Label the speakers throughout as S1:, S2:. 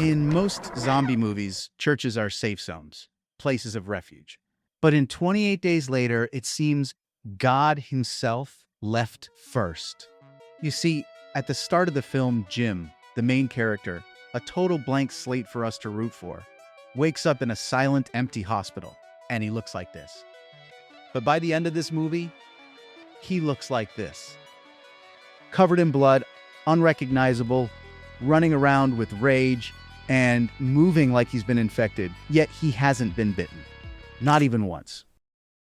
S1: In most zombie movies, churches are safe zones, places of refuge. But in 28 Days Later, it seems God himself left first. You see, at the start of the film, Jim, the main character, a total blank slate for us to root for, wakes up in a silent, empty hospital, and he looks like this. But by the end of this movie, he looks like this. Covered in blood, unrecognizable, running around with rage, and moving like he's been infected, yet he hasn't been bitten. Not even once.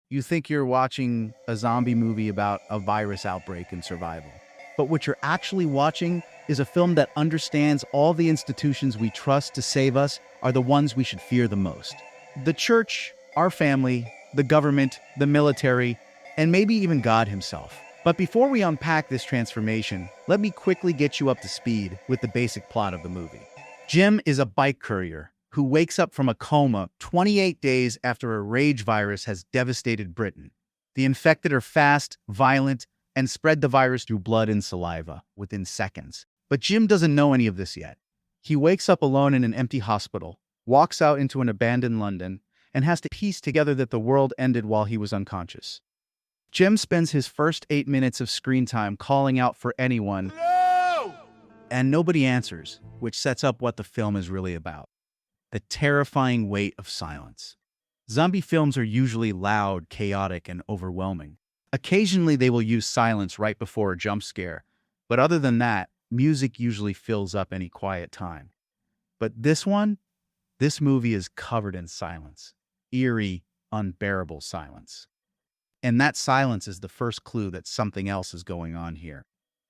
S1: You think you're watching a zombie movie about a virus outbreak and survival. But what you're actually watching is a film that understands all the institutions we trust to save us are the ones we should fear the most. The church, our family, the government, the military, and maybe even God himself. But before we unpack this transformation, let me quickly get you up to speed with the basic plot of the movie. Jim is a bike courier who wakes up from a coma 28 days after a rage virus has devastated Britain. The infected are fast, violent, and spread the virus through blood and saliva within seconds. But Jim doesn't know any of this yet. He wakes up alone in an empty hospital, walks out into an abandoned London, and has to piece together that the world ended while he was unconscious. Jim spends his first 8 minutes of screen time calling out for anyone, "No!" And nobody answers, which sets up what the film is really about. The terrifying weight of silence. Zombie films are usually loud, chaotic, and overwhelming. Occasionally, they will use silence right before a jump scare, but other than that, music usually fills up any quiet time. But this movie is covered in silence. Eerie, unbearable silence. And that silence is the first clue that something else is going on here.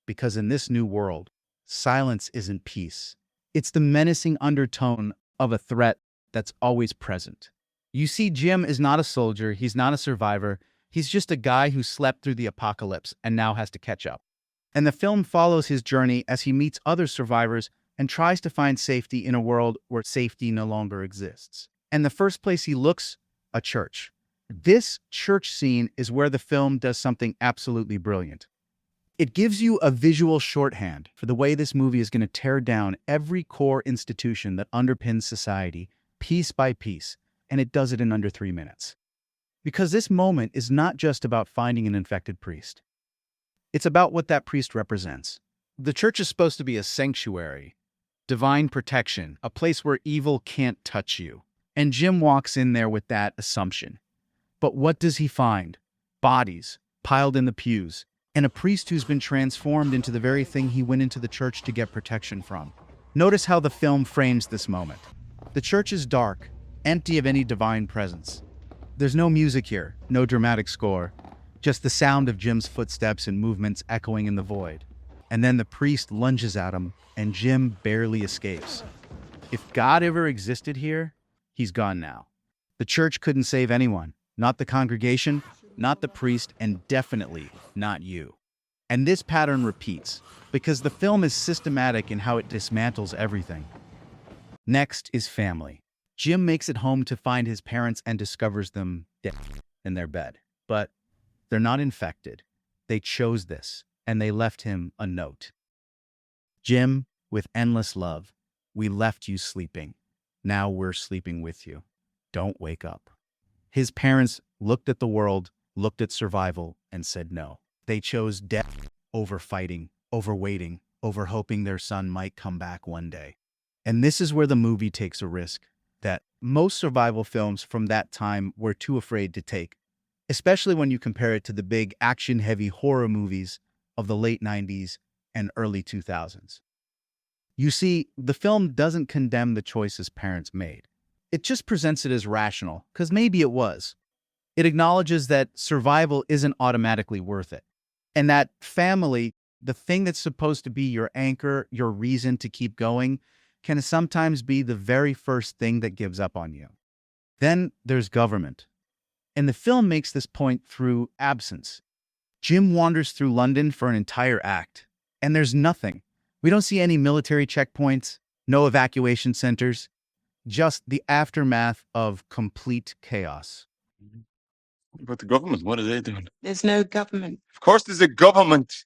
S1: Because in this new world, silence isn't peace. It's the menacing undertone of a threat that's always present. You see, Jim is not a soldier, he's not a survivor, he's just a guy who slept through the apocalypse and now has to catch up. And the film follows his journey as he meets other survivors and tries to find safety in a world where safety no longer exists. And the first place he looks, a church. This church scene is where the film does something absolutely brilliant. It gives you a visual shorthand for the way this movie is going to tear down every core institution that underpins society, piece by piece, and it does it in under 3 minutes. Because this moment is not just about finding an infected priest. It's about what that priest represents. The church is supposed to be a sanctuary, divine protection, a place where evil can't touch you. And Jim walks in there with that assumption. But what does he find? Bodies piled in the pews, and a priest who's been transformed into the very thing he went into the church to get protection from. Notice how the film frames this moment. The church is dark, empty of any divine presence. There's no music here, no dramatic score, just the sound of Jim's footsteps and movements echoing in the void. And then the priest lunges at him, and Jim barely escapes. If God ever existed here, he's gone now. The church couldn't save anyone. Not the congregation, not the priest, and definitely not you. And this pattern repeats, because the film is systematic in how it dismantles everything. Next is family. Jim makes it home to find his parents and discovers them dead in their bed. But they're not infected. They chose this, and they left him a note. Jim, with endless love, we left you sleeping. Now we're sleeping with you. Don't wake up. His parents looked at the world, looked at survival, and said no. They chose death over fighting, over waiting, over hoping their son might come back one day. And this is where the movie takes a risk that most survival films from that time were too afraid to take, especially when you compare it to the big action-heavy horror movies of the late 90s and early 2000s. You see, the film doesn't condemn the choices parents made. It just presents it as rational, because maybe it was. It acknowledges that survival isn't automatically worth it. And that family, the thing that's supposed to be your anchor, your reason to keep going, can sometimes be the very first thing that gives up on you. Then there's government. And the film makes this point through absence. Jim wanders through London for an entire act, and there's nothing. We don't see any military checkpoints, no evacuation centers, just the aftermath of complete chaos.
S2: But the government, what are they doing?
S3: There's no government.
S2: Of course there's a government.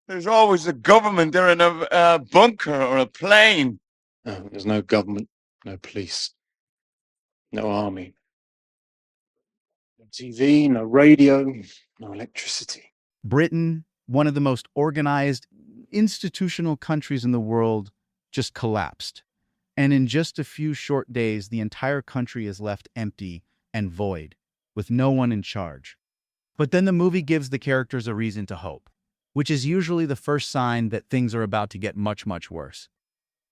S2: There's always a government. They're in a bunker or a plane.
S3: There's no government, no police, no army, no TV, no radio, no electricity.
S1: Britain, one of the most organized institutional countries in the world, just collapsed. And in just a few short days, the entire country is left empty and void, with no one in charge. But then the movie gives the characters a reason to hope, which is usually the first sign that things are about to get much, much worse.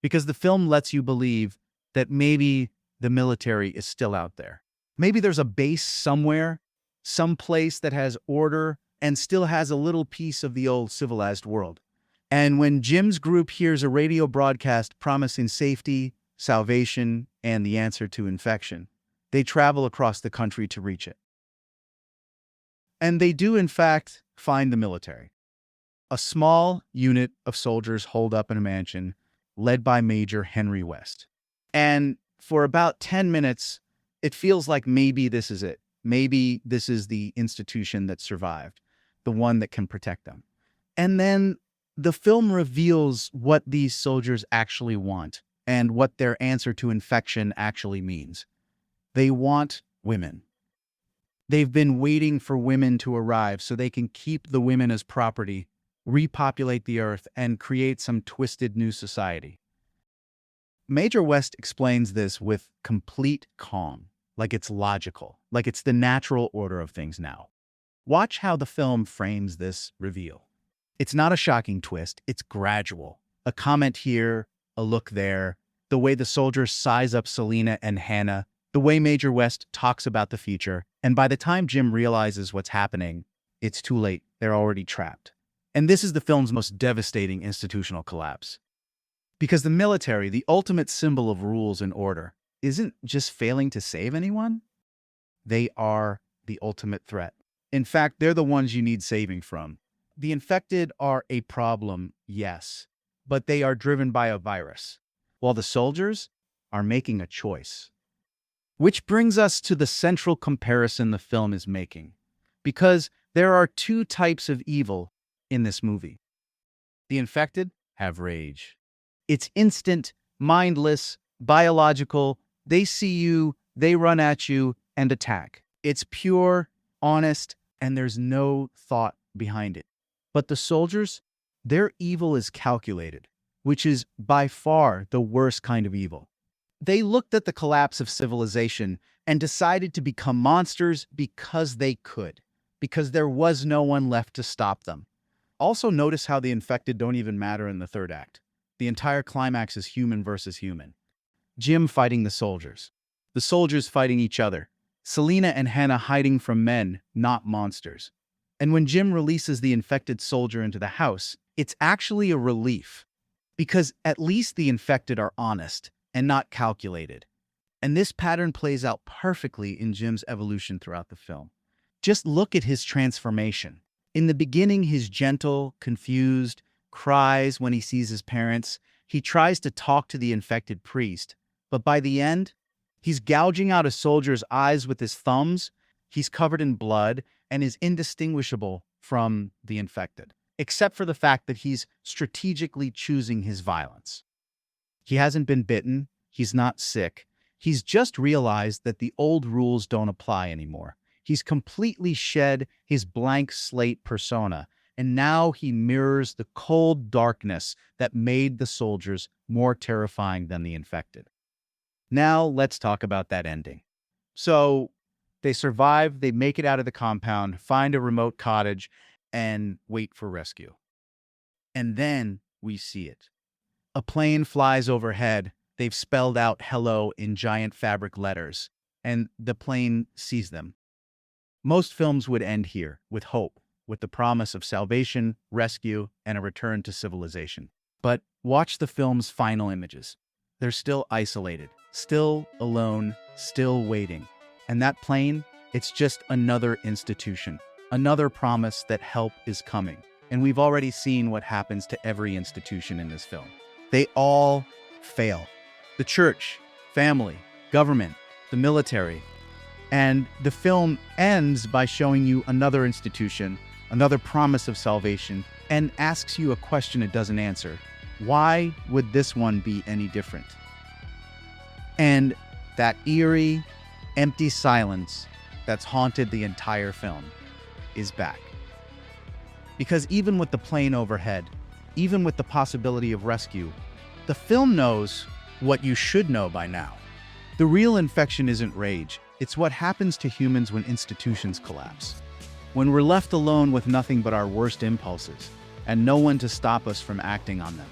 S1: Because the film lets you believe that maybe the military is still out there. Maybe there's a base somewhere, some place that has order and still has a little piece of the old civilized world. And when Jim's group hears a radio broadcast promising safety, salvation, and the answer to infection, they travel across the country to reach it. And they do, in fact, find the military. A small unit of soldiers holed up in a mansion led by Major Henry West. And for about 10 minutes, it feels like maybe this is it. Maybe this is the institution that survived, the one that can protect them. And then the film reveals what these soldiers actually want and what their answer to infection actually means. They want women. They've been waiting for women to arrive so they can keep the women as property, repopulate the earth, and create some twisted new society. Major West explains this with complete calm, like it's logical, like it's the natural order of things now. Watch how the film frames this reveal. It's not a shocking twist, it's gradual. A comment here, a look there, the way the soldiers size up Selena and Hannah, the way Major West talks about the future, and by the time Jim realizes what's happening, it's too late, they're already trapped. And this is the film's most devastating institutional collapse. Because the military, the ultimate symbol of rules and order, isn't just failing to save anyone. They are the ultimate threat. In fact, they're the ones you need saving from. The infected are a problem, yes, but they are driven by a virus, while the soldiers are making a choice. Which brings us to the central comparison the film is making, because there are two types of evil in this movie. The infected have rage. It's instant, mindless, biological. They see you, they run at you, and attack. It's pure, honest, and there's no thought behind it. But the soldiers, their evil is calculated, which is by far the worst kind of evil. They looked at the collapse of civilization and decided to become monsters because they could, because there was no one left to stop them. Also notice how the infected don't even matter in the third act. The entire climax is human versus human. Jim fighting the soldiers fighting each other, Selena and Hannah hiding from men, not monsters. And when Jim releases the infected soldier into the house, it's actually a relief, because at least the infected are honest and not calculated. And this pattern plays out perfectly in Jim's evolution throughout the film. Just look at his transformation. In the beginning, he's gentle, confused, cries when he sees his parents. He tries to talk to the infected priest, but by the end, he's gouging out a soldier's eyes with his thumbs. He's covered in blood and is indistinguishable from the infected, except for the fact that he's strategically choosing his violence. He hasn't been bitten. He's not sick. He's just realized that the old rules don't apply anymore. He's completely shed his blank slate persona, and now he mirrors the cold darkness that made the soldiers more terrifying than the infected. Now let's talk about that ending. So they survive, they make it out of the compound, find a remote cottage, and wait for rescue. And then we see it. A plane flies overhead. They've spelled out hello in giant fabric letters, and the plane sees them. Most films would end here, with hope, with the promise of salvation, rescue, and a return to civilization. But watch the film's final images. They're still isolated, still alone, still waiting. And that plane, it's just another institution, another promise that help is coming. And we've already seen what happens to every institution in this film. They all fail. The church, family, government, the military. And the film ends by showing you another institution, another promise of salvation, and asks you a question it doesn't answer. Why would this one be any different? And that eerie, empty silence that's haunted the entire film is back. Because even with the plane overhead, even with the possibility of rescue, the film knows what you should know by now. The real infection isn't rage. It's what happens to humans when institutions collapse. When we're left alone with nothing but our worst impulses and no one to stop us from acting on them.